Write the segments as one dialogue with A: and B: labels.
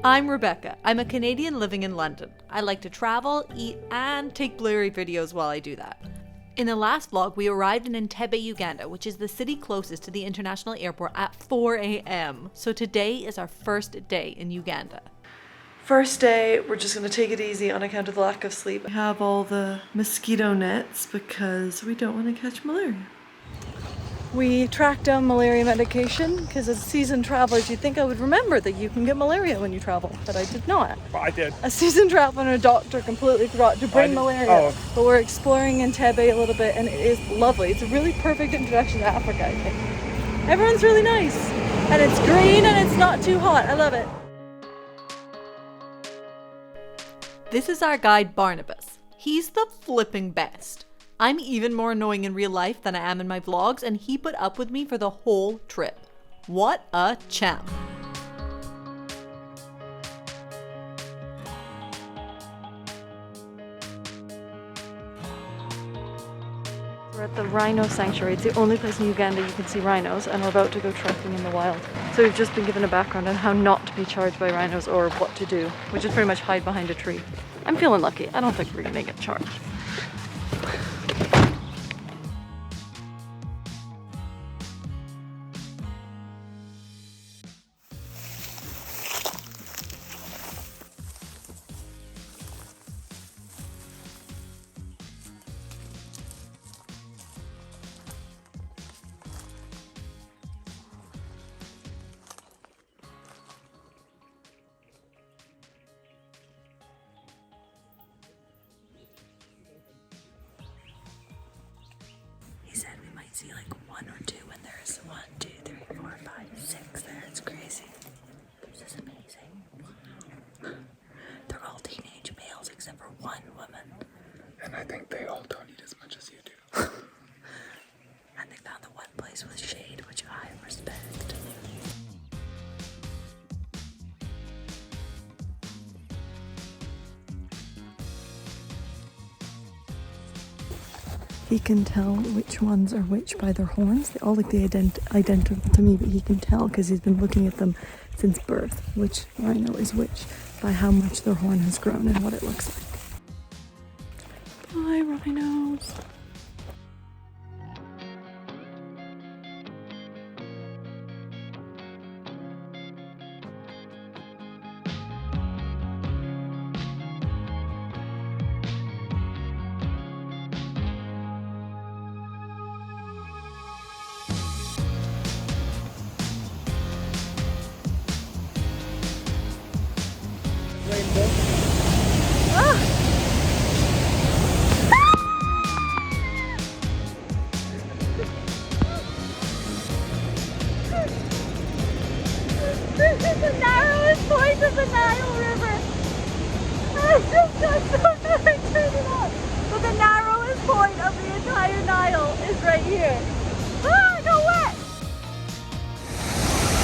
A: I'm Rebecca. I'm a Canadian living in London. I like to travel, eat, and take blurry videos while I do that. In the last vlog, we arrived in Entebbe, Uganda, which is the city closest to the international airport at 4 a.m. So today is our first day in Uganda. First day, we're just gonna take it easy on account of the lack of sleep. We have all the mosquito nets because we don't want to catch malaria. We tracked down malaria medication because as seasoned travelers, you'd think I would remember that you can get malaria when you travel, but I did not.
B: I did.
A: A seasoned traveler and a doctor completely forgot to bring malaria. Oh. But we're exploring Entebbe a little bit and it is lovely. It's a really perfect introduction to Africa, I think. Everyone's really nice and it's green and it's not too hot. I love it. This is our guide Barnabas. He's the flipping best. I'm even more annoying in real life than I am in my vlogs, and he put up with me for the whole trip. What a champ. We're at the Rhino sanctuary. It's the only place in Uganda you can see rhinos, and we're about to go trekking in the wild. So we've just been given a background on how not to be charged by rhinos or what to do, which is pretty much hide behind a tree. I'm feeling lucky. I don't think we're gonna get charged. See like one or two, and there's 1, 2, 3, 4, 5, 6 there. It's crazy. This is amazing. They're all teenage males except for one woman.
B: And I think they all don't eat as much as you do.
A: And they found the one place with shade, which I respect. He can tell which ones are which by their horns. They all look identical to me, but he can tell because he's been looking at them since birth, which rhino is which, by how much their horn has grown and what it looks like. Bye, rhinos. This is the narrowest point of the Nile River. I just got so good I turned it off. But the narrowest point of the entire Nile is right here. Ah, I got wet!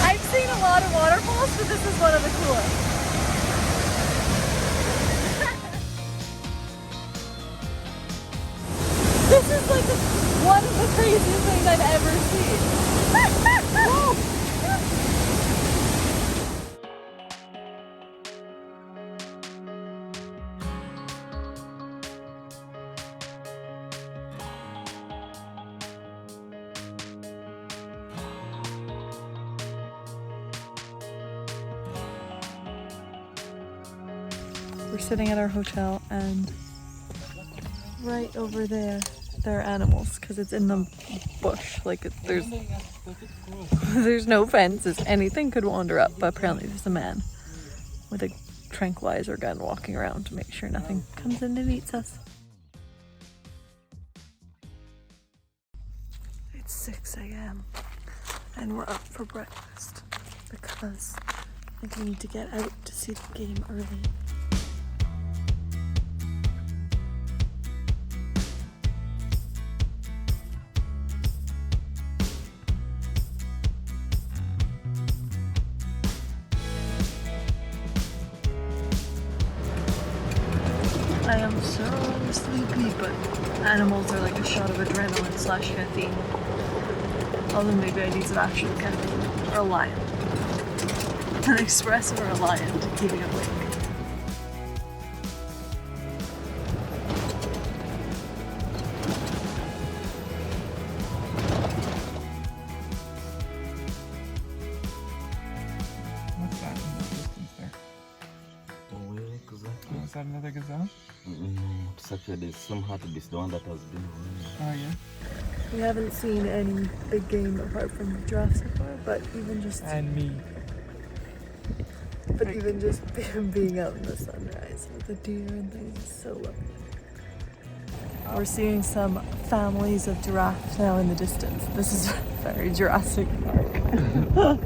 A: I've seen a lot of waterfalls, but this is one of the coolest. This is like one of the craziest things I've ever seen. We're sitting at our hotel and right over there are animals because it's in the bush. Like there's no fences. Anything could wander up, but apparently there's a man with a tranquilizer gun walking around to make sure nothing comes in and eats us. It's 6 a.m. and we're up for breakfast because I think we need to get out to see the game early. I am so sleepy, but animals are like a shot of adrenaline / caffeine. Although maybe I need some actual caffeine or a lion.
C: An express or a lion to keep it awake.
B: What's that in the distance there?
D: Oh,
B: Is that another gazelle?
D: It's actually there's some hartebeest, the one that has been running.
B: Oh yeah.
C: We haven't seen any big game apart from the giraffe so far, but even just
B: Me.
C: being out in the sunrise with the deer and things is so lovely. We're seeing some families of giraffes now in the distance. This is very Jurassic Park.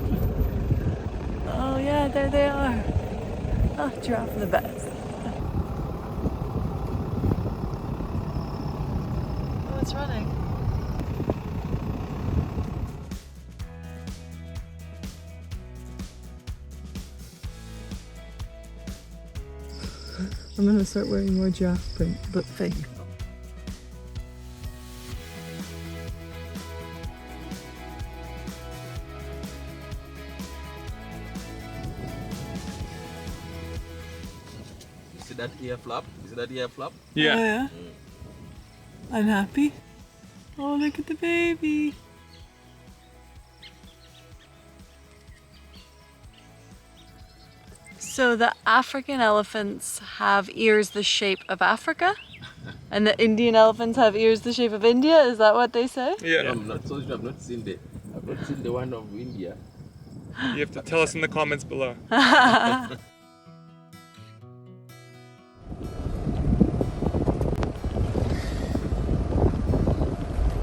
C: Oh yeah, there they are. Oh, giraffe are the best. Oh, it's running. I'm gonna start wearing more giraffe print, but fake.
D: You see that ear flap? You see that ear flap?
B: Yeah.
C: Oh, yeah? I'm happy. Oh, look at the baby. So the African elephants have ears the shape of Africa, and the Indian elephants have ears the shape of India. Is that what they say?
B: Yeah.
D: I'm not so sure. I've not seen the one of India.
B: You have to tell us in the comments below.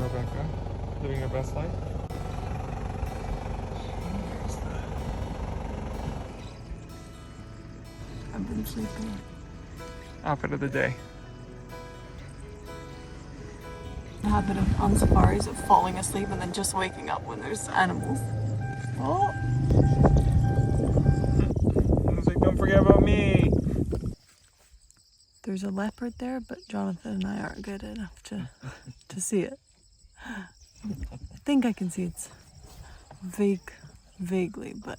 B: Rebecca, living her best life.
C: I've been sleeping.
B: Outfit of the day.
C: The habit of on safaris of falling asleep and then just waking up when there's animals. Oh,
B: I was like, don't forget about me.
C: there's a leopard there, but Jonathan and I aren't good enough to see it. I think I can see it's vaguely, but.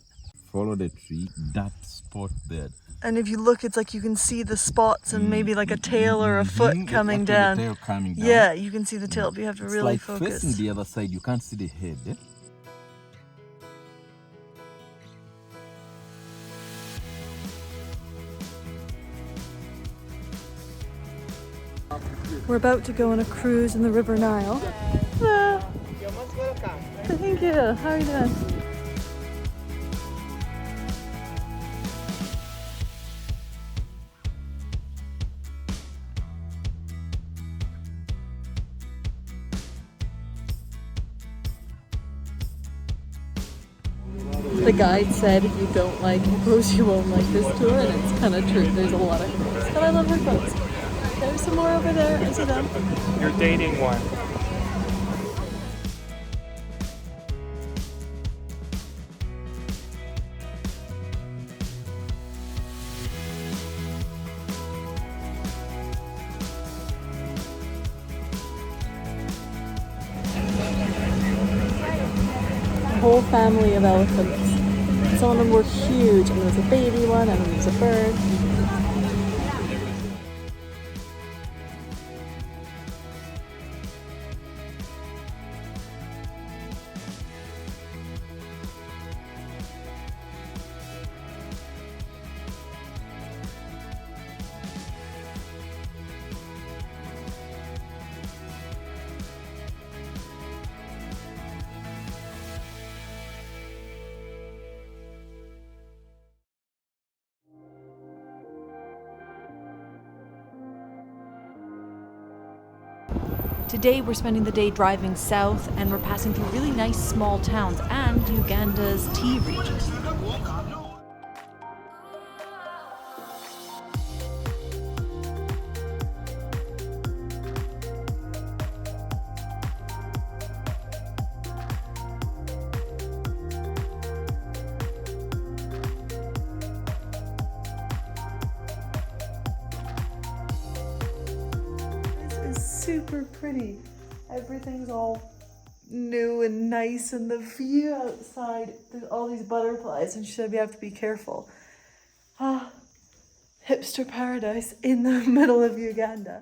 D: Follow the tree, that spot there.
C: And if you look, it's like you can see the spots and maybe like a tail or a foot coming down.
D: The tail coming down.
C: Yeah, you can see the tail, but you have to
D: It's
C: really
D: like
C: focus.
D: facing the other side, you can't see the head. Eh?
C: We're about to go on a cruise in the River Nile. Ah,
E: You're most welcome.
C: thank you. How are you doing? The guide said if you don't like hippos, you won't like this tour, and it's kind of true. There's a lot of hippos, but I love hippos. There's some more over there. I see them.
B: You're dating one.
C: A whole family of elephants. Some of them were huge, and there was a baby one, and then there was a bird.
A: Today we're spending the day driving south and we're passing through really nice small towns and Uganda's tea region.
C: This is super pretty. Everything's all new and nice, and the view outside, there's all these butterflies, and she said we have to be careful. Ah, hipster paradise in the middle of Uganda.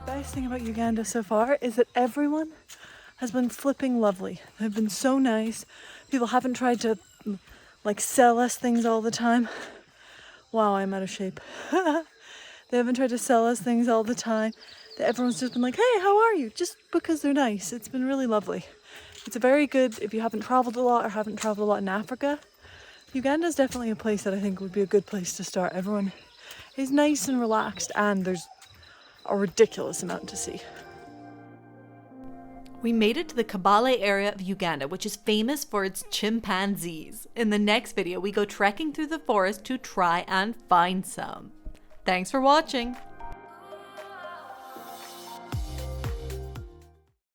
C: The best thing about Uganda so far is that everyone has been flipping lovely. They've been so nice. People haven't tried to like sell us things all the time. Wow, I'm out of shape. They haven't tried to sell us things all the time. Everyone's just been like, hey, how are you? Just because they're nice. It's been really lovely. It's a very good, if you haven't traveled a lot or haven't traveled a lot in Africa, Uganda is definitely a place that I think would be a good place to start. Everyone is nice and relaxed, and there's a ridiculous amount to see.
A: We made it to the Kabale area of Uganda, which is famous for its chimpanzees. In the next video, we go trekking through the forest to try and find some. Thanks for watching!